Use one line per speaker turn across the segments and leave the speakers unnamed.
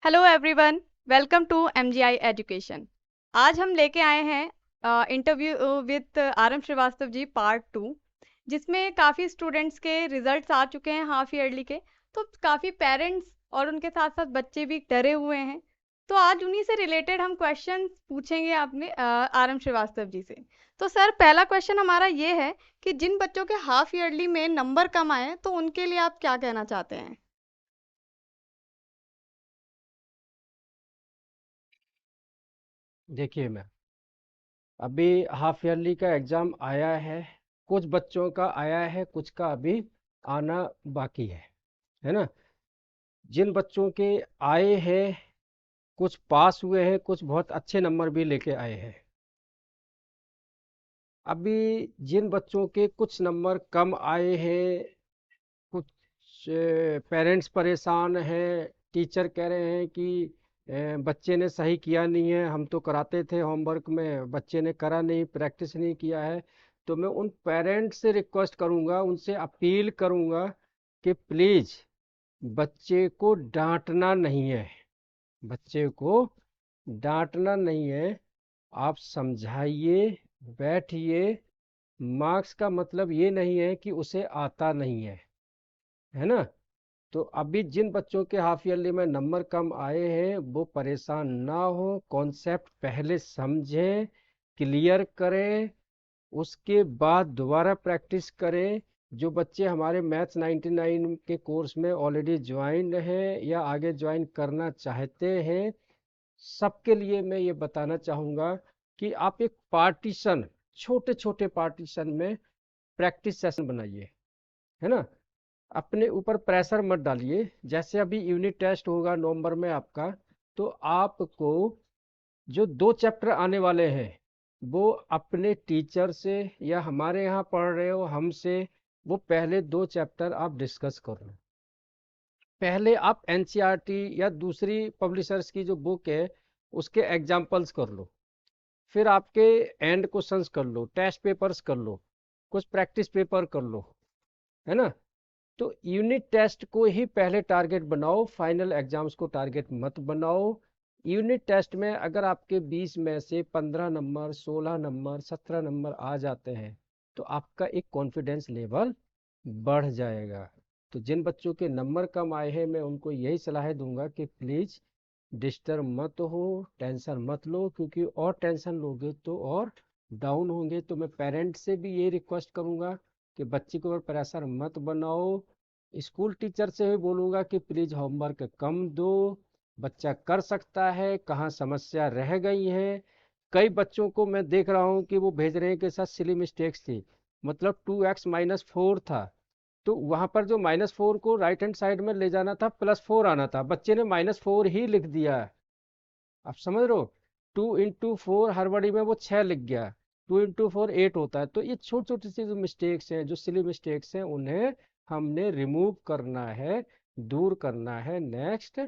Hello everyone, welcome to MGI education. आज हम लेके आए हैं interview with RM Shrivastava ji part 2, जिसमें काफ़ी स्टूडेंट्स के रिजल्ट्स आ चुके हैं हाफ ईयरली के। तो काफ़ी पेरेंट्स और उनके साथ साथ बच्चे भी डरे हुए हैं। तो आज उन्हीं से रिलेटेड हम क्वेश्चन पूछेंगे आपने आरएम श्रीवास्तव जी से। तो सर, पहला क्वेश्चन हमारा ये है कि जिन बच्चों के हाफ ईयरली में नंबर कम आए तो उनके लिए आप क्या कहना चाहते हैं?
देखिए मैम, अभी हाफ ईयरली का एग्ज़ाम आया है। कुछ बच्चों का आया है, कुछ का अभी आना बाकी है ना। जिन बच्चों के आए हैं, कुछ पास हुए हैं, कुछ बहुत अच्छे नंबर भी लेके आए हैं। अभी जिन बच्चों के कुछ नंबर कम आए हैं, कुछ पेरेंट्स परेशान हैं। टीचर कह रहे हैं कि बच्चे ने सही किया नहीं है, हम तो कराते थे होमवर्क में, बच्चे ने करा नहीं, प्रैक्टिस नहीं किया है। तो मैं उन पेरेंट्स से रिक्वेस्ट करूंगा, उनसे अपील करूंगा कि प्लीज़ बच्चे को डांटना नहीं है। बच्चे को डांटना नहीं है, आप समझाइए, बैठिए। मार्क्स का मतलब ये नहीं है कि उसे आता नहीं है ना। तो अभी जिन बच्चों के हाफ ईयरली में नंबर कम आए हैं वो परेशान ना हो, कॉन्सेप्ट पहले समझें, क्लियर करें, उसके बाद दोबारा प्रैक्टिस करें। जो बच्चे हमारे मैथ्स 99 के कोर्स में ऑलरेडी ज्वाइन हैं या आगे ज्वाइन करना चाहते हैं, सबके लिए मैं ये बताना चाहूँगा कि आप एक पार्टीशन, छोटे छोटे पार्टीशन में प्रैक्टिस सेशन बनाइए, है ना। अपने ऊपर प्रेशर मत डालिए। जैसे अभी यूनिट टेस्ट होगा नवंबर में आपका, तो आपको जो 2 चैप्टर आने वाले हैं वो अपने टीचर से या हमारे यहाँ पढ़ रहे हो हमसे, वो पहले 2 चैप्टर आप डिस्कस कर लो। पहले आप एनसीईआरटी या दूसरी पब्लिशर्स की जो बुक है उसके एग्जाम्पल्स कर लो। फिर आपके एंड क्वेश्चंस कर लो, टेस्ट पेपर्स कर लो, कुछ प्रैक्टिस पेपर कर लो, है ना। तो यूनिट टेस्ट को ही पहले टारगेट बनाओ, फाइनल एग्जाम्स को टारगेट मत बनाओ। यूनिट टेस्ट में अगर आपके 20 में से 15 नंबर, 16 नंबर, 17 नंबर आ जाते हैं तो आपका एक कॉन्फिडेंस लेवल बढ़ जाएगा। तो जिन बच्चों के नंबर कम आए हैं मैं उनको यही सलाह दूंगा कि प्लीज़ डिस्टर्ब मत हो, टेंशन मत लो, क्योंकि और टेंशन लोगे तो और डाउन होंगे। तो मैं पेरेंट्स से भी ये रिक्वेस्ट करूंगा कि बच्चे को प्रेशर मत बनाओ। स्कूल टीचर से भी बोलूँगा कि प्लीज़ होमवर्क कम दो, बच्चा कर सकता है, कहाँ समस्या रह गई है। कई बच्चों को मैं देख रहा हूँ कि वो भेज रहे हैं कि सर सिली मिस्टेक्स थी, मतलब 2x-4 था, तो वहाँ पर जो -4 को राइट हैंड साइड में ले जाना था, +4 आना था, बच्चे ने -4 ही लिख दिया। आप समझ रहे हो, 2 × 4 हर बड़ी में वो 6 लिख गया। 2 × 4 8 होता है। तो ये छोटी छोटी सी जो मिस्टेक्स हैं, जो सिली मिस्टेक्स हैं, उन्हें हमने रिमूव करना है, दूर करना है नेक्स्ट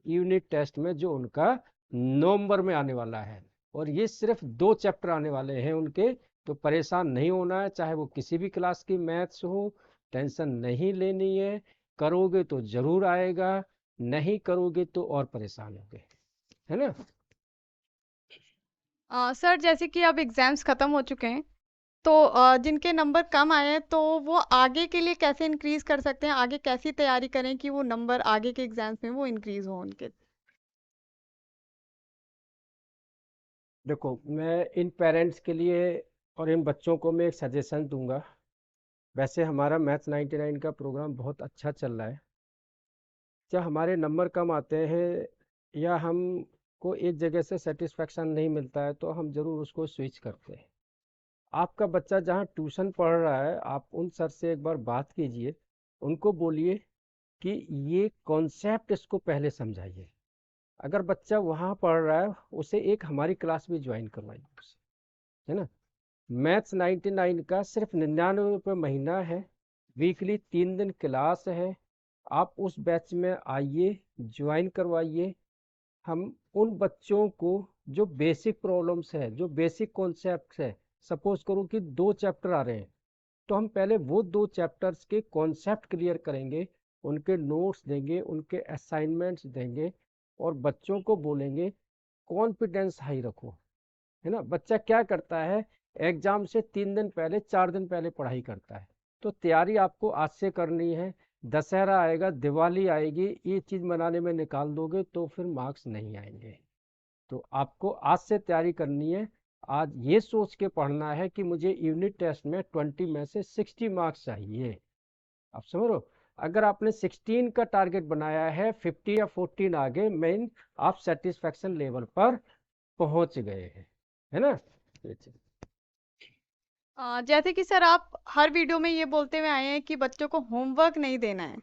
यूनिट टेस्ट में जो उनका नवंबर में आने वाला है। और ये सिर्फ 2 चैप्टर आने वाले हैं उनके। तो परेशान नहीं होना है, चाहे वो किसी भी क्लास की मैथ्स हो, टेंशन नहीं लेनी है। करोगे तो जरूर आएगा, नहीं करोगे तो और परेशान होगे, है ना।
सर, जैसे कि अब एग्ज़ाम्स ख़त्म हो चुके हैं, तो जिनके नंबर कम आए हैं, तो वो आगे के लिए कैसे इंक्रीज़ कर सकते हैं? आगे कैसी तैयारी करें कि वो नंबर आगे के एग्ज़ाम्स में वो इंक्रीज़ हो उनके?
देखो, मैं इन पेरेंट्स के लिए और इन बच्चों को मैं एक सजेशन दूंगा। वैसे हमारा मैथ्स 99 का प्रोग्राम बहुत अच्छा चल रहा है। जब हमारे नंबर कम आते हैं या हमको एक जगह से सेटिस्फेक्शन नहीं मिलता है तो हम ज़रूर उसको स्विच करते हैं। आपका बच्चा जहाँ ट्यूशन पढ़ रहा है, आप उन सर से एक बार बात कीजिए, उनको बोलिए कि ये कॉन्सेप्ट इसको पहले समझाइए। अगर बच्चा वहाँ पढ़ रहा है, उसे एक हमारी क्लास भी ज्वाइन करवाइए उसे, है ना। मैथ्स 99 का सिर्फ 99 रुपये महीना है, वीकली 3 दिन क्लास है। आप उस बैच में आइए, ज्वाइन करवाइए। हम उन बच्चों को जो बेसिक प्रॉब्लम्स है, जो बेसिक कॉन्सेप्ट है, सपोज करो कि 2 चैप्टर आ रहे हैं, तो हम पहले वो 2 चैप्टर्स के कॉन्सेप्ट क्लियर करेंगे, उनके नोट्स देंगे, उनके असाइनमेंट्स देंगे। और बच्चों को बोलेंगे कॉन्फिडेंस हाई रखो, है ना। बच्चा क्या करता है, एग्जाम से 3 दिन पहले 4 दिन पहले पढ़ाई करता है। तो तैयारी आपको आज से करनी है। दशहरा आएगा, दिवाली आएगी, ये चीज मनाने में निकाल दोगे तो फिर मार्क्स नहीं आएंगे। तो आपको आज से तैयारी करनी है। आज ये सोच के पढ़ना है कि मुझे यूनिट टेस्ट में 20 में से 60 मार्क्स चाहिए। आप समझ रहे हो, अगर आपने 16 का टारगेट बनाया है, 50 या 14 आगे मेन, आप सेटिस्फैक्शन लेवल पर पहुंच गए हैं, है ना। ये चीज़।
जैसे कि सर आप हर वीडियो में ये बोलते हुए आए हैं कि बच्चों को होमवर्क नहीं देना है,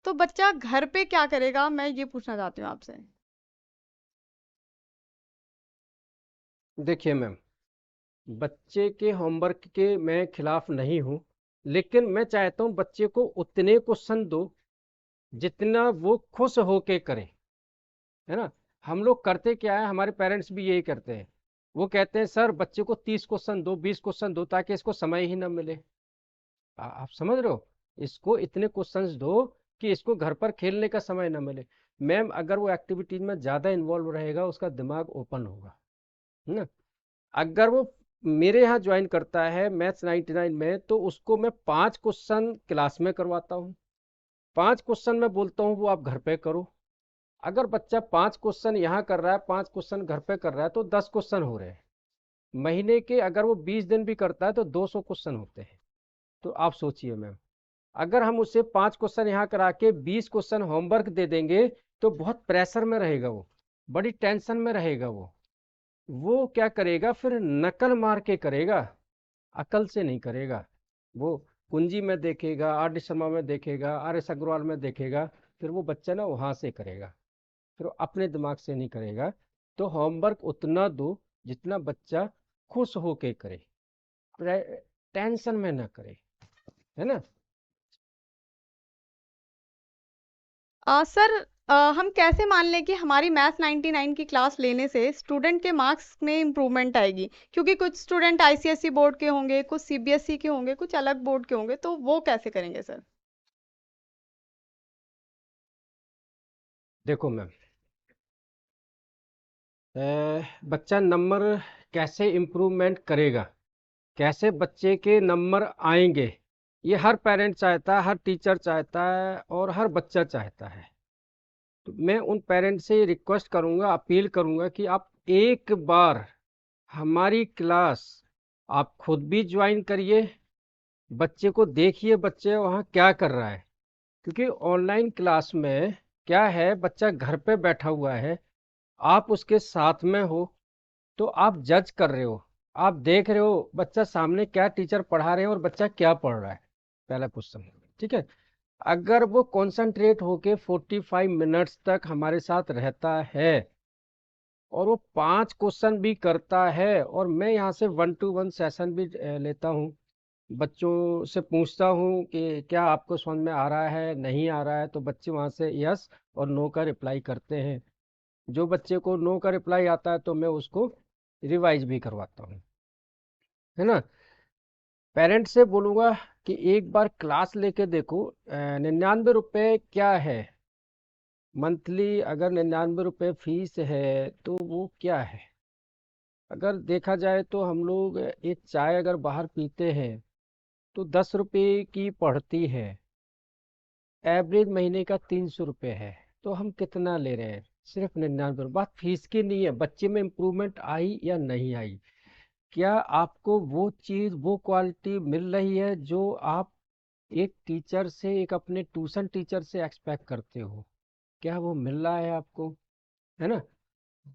तो बच्चा घर पे क्या करेगा, मैं ये पूछना चाहती हूँ आपसे।
देखिए मैम, बच्चे के होमवर्क के मैं खिलाफ नहीं हूँ, लेकिन मैं चाहता हूँ बच्चे को उतने क्वेश्चन दो जितना वो खुश होके करे, है ना। हम लोग करते क्या है, हमारे पेरेंट्स भी यही करते हैं। वो कहते हैं सर बच्चे को 30 क्वेश्चन दो, 20 क्वेश्चन दो, ताकि इसको समय ही ना मिले। आप समझ रहे हो, इसको इतने क्वेश्चंस दो कि इसको घर पर खेलने का समय ना मिले। मैम अगर वो एक्टिविटीज में ज्यादा इन्वॉल्व रहेगा, उसका दिमाग ओपन होगा, है ना। अगर वो मेरे यहाँ ज्वाइन करता है मैथ्स 99 में, तो उसको मैं 5 क्वेश्चन क्लास में करवाता हूँ, 5 क्वेश्चन मैं बोलता हूँ वो आप घर पे करो। अगर बच्चा 5 क्वेश्चन यहाँ कर रहा है, 5 क्वेश्चन घर पे कर रहा है, तो 10 क्वेश्चन हो रहे हैं। महीने के अगर वो 20 दिन भी करता है तो 200 क्वेश्चन होते हैं। तो आप सोचिए मैम, अगर हम उसे 5 क्वेश्चन यहाँ करा के 20 क्वेश्चन होमवर्क दे देंगे, तो बहुत प्रेशर में रहेगा वो, बड़ी टेंशन में रहेगा वो क्या करेगा फिर, नकल मार के करेगा, अकल से नहीं करेगा। वो कुंजी में देखेगा, आर डी शर्मा में देखेगा, आर एस अग्रवाल में देखेगा, फिर वो बच्चा ना वहां से करेगा, फिर वो अपने दिमाग से नहीं करेगा। तो होमवर्क उतना दो जितना बच्चा खुश होके करे, टेंशन में ना करे, है ना।
सर, हम कैसे मान लें कि हमारी मैथ 99 की क्लास लेने से स्टूडेंट के मार्क्स में इम्प्रूवमेंट आएगी, क्योंकि कुछ स्टूडेंट आईसीएसई बोर्ड के होंगे, कुछ सीबीएसई के होंगे, कुछ अलग बोर्ड के होंगे, तो वो कैसे करेंगे सर?
देखो मैम, बच्चा नंबर कैसे इम्प्रूवमेंट करेगा, कैसे बच्चे के नंबर आएंगे, ये हर पेरेंट चाहता है, हर टीचर चाहता है, और हर बच्चा चाहता है। तो मैं उन पेरेंट से रिक्वेस्ट करूंगा, अपील करूंगा कि आप एक बार हमारी क्लास आप खुद भी ज्वाइन करिए, बच्चे को देखिए बच्चे वहाँ क्या कर रहा है। क्योंकि ऑनलाइन क्लास में क्या है, बच्चा घर पे बैठा हुआ है, आप उसके साथ में हो, तो आप जज कर रहे हो, आप देख रहे हो बच्चा सामने क्या टीचर पढ़ा रहे हैं और बच्चा क्या पढ़ रहा है, पहला क्वेश्चन। ठीक है, अगर वो कंसंट्रेट होके 45 मिनट्स तक हमारे साथ रहता है और वो 5 क्वेश्चन भी करता है, और मैं यहाँ से 1-to-1 सेशन भी लेता हूँ, बच्चों से पूछता हूँ कि क्या आपको समझ में आ रहा है, नहीं आ रहा है, तो बच्चे वहाँ से यस और नो का रिप्लाई करते हैं। जो बच्चे को नो का रिप्लाई आता है तो मैं उसको रिवाइज भी करवाता हूँ, है ना। पेरेंट्स से बोलूँगा कि एक बार क्लास लेके देखो। 99 रुपये क्या है मंथली, अगर 99 रुपये फीस है तो वो क्या है। अगर देखा जाए तो हम लोग एक चाय अगर बाहर पीते हैं तो 10 रुपये की पड़ती है, एवरेज महीने का 300 रुपये है, तो हम कितना ले रहे हैं, सिर्फ 99। बात फीस की नहीं है, बच्चे में इम्प्रूवमेंट आई या नहीं आई, क्या आपको वो चीज़ वो क्वालिटी मिल रही है जो आप एक टीचर से, एक अपने ट्यूशन टीचर से एक्सपेक्ट करते हो, क्या वो मिल रहा है आपको, है ना।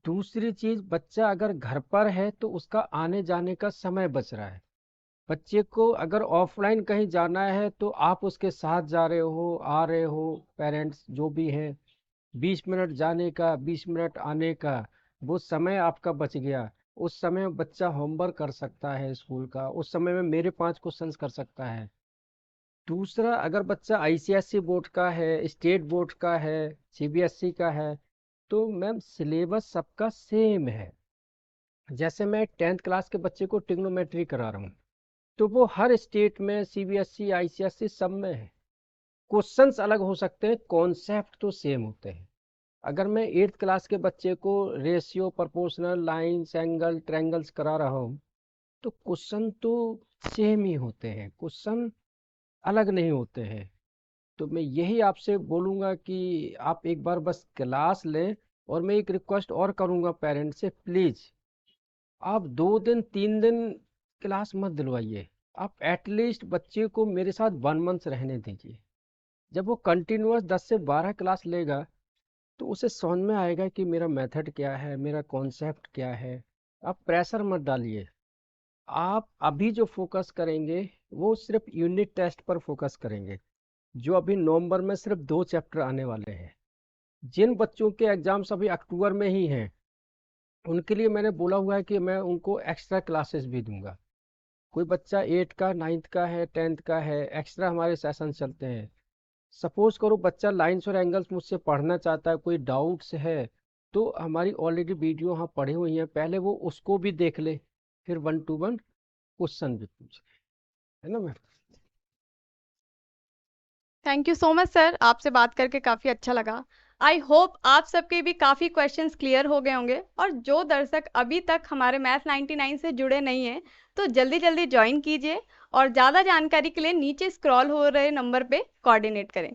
दूसरी चीज, बच्चा अगर घर पर है तो उसका आने जाने का समय बच रहा है। बच्चे को अगर ऑफलाइन कहीं जाना है तो आप उसके साथ जा रहे हो, आ रहे हो, पेरेंट्स जो भी हैं, 20 मिनट जाने का, 20 मिनट आने का, वो समय आपका बच गया। उस समय बच्चा होमवर्क कर सकता है स्कूल का, उस समय में मेरे 5 क्वेश्चंस कर सकता है। दूसरा, अगर बच्चा आईसीएसई बोर्ड का है, स्टेट बोर्ड का है, सीबीएसई का है, तो मैम सिलेबस सबका सेम है। जैसे मैं 10th क्लास के बच्चे को ट्रिग्नोमेट्री करा रहा हूँ, तो वो हर स्टेट में, सीबीएसई आईसीएसई सब में है। क्वेश्चंस अलग हो सकते हैं, कॉन्सेप्ट तो सेम होते हैं। अगर मैं 8th क्लास के बच्चे को ratio, proportional, lines, angle, triangles करा रहा हूँ, तो क्वेश्चन तो सेम ही होते हैं, क्वेश्चन अलग नहीं होते हैं। तो मैं यही आपसे बोलूँगा कि आप एक बार बस क्लास लें, और मैं एक रिक्वेस्ट और करूँगा पेरेंट्स से, प्लीज़ आप 2 दिन 3 दिन क्लास मत दिलवाइए। आप एटलीस्ट बच्चे को मेरे साथ 1 मंथ रहने दीजिए। जब वो कंटिन्यूअस 10 से 12 क्लास लेगा, तो उसे समझ में आएगा कि मेरा मेथड क्या है, मेरा कॉन्सेप्ट क्या है। आप प्रेशर मत डालिए। आप अभी जो फोकस करेंगे वो सिर्फ यूनिट टेस्ट पर फोकस करेंगे, जो अभी नवंबर में सिर्फ 2 चैप्टर आने वाले हैं। जिन बच्चों के एग्जाम्स अभी अक्टूबर में ही हैं, उनके लिए मैंने बोला हुआ है कि मैं उनको एक्स्ट्रा क्लासेस भी दूंगा। कोई बच्चा 8 का, 9th का है, 10th का है, एक्स्ट्रा हमारे सेशन चलते हैं। सपोज करो बच्चा लाइन्स और एंगल्स मुझसे पढ़ना चाहता है, कोई डाउट्स है, तो हमारी ऑलरेडी वीडियो वहाँ पढ़ी हुई है, पहले वो उसको भी देख ले, फिर 1 to 1 क्वेश्चन भी पूछ ले, है ना ma'am?
Thank you so much sir, आपसे बात करके काफ़ी अच्छा लगा। आई होप आप सबके भी काफ़ी क्वेश्चंस क्लियर हो गए होंगे, और जो दर्शक अभी तक हमारे मैथ 99 से जुड़े नहीं हैं, तो जल्दी जल्दी ज्वाइन कीजिए, और ज़्यादा जानकारी के लिए नीचे स्क्रॉल हो रहे नंबर पे कोऑर्डिनेट करें।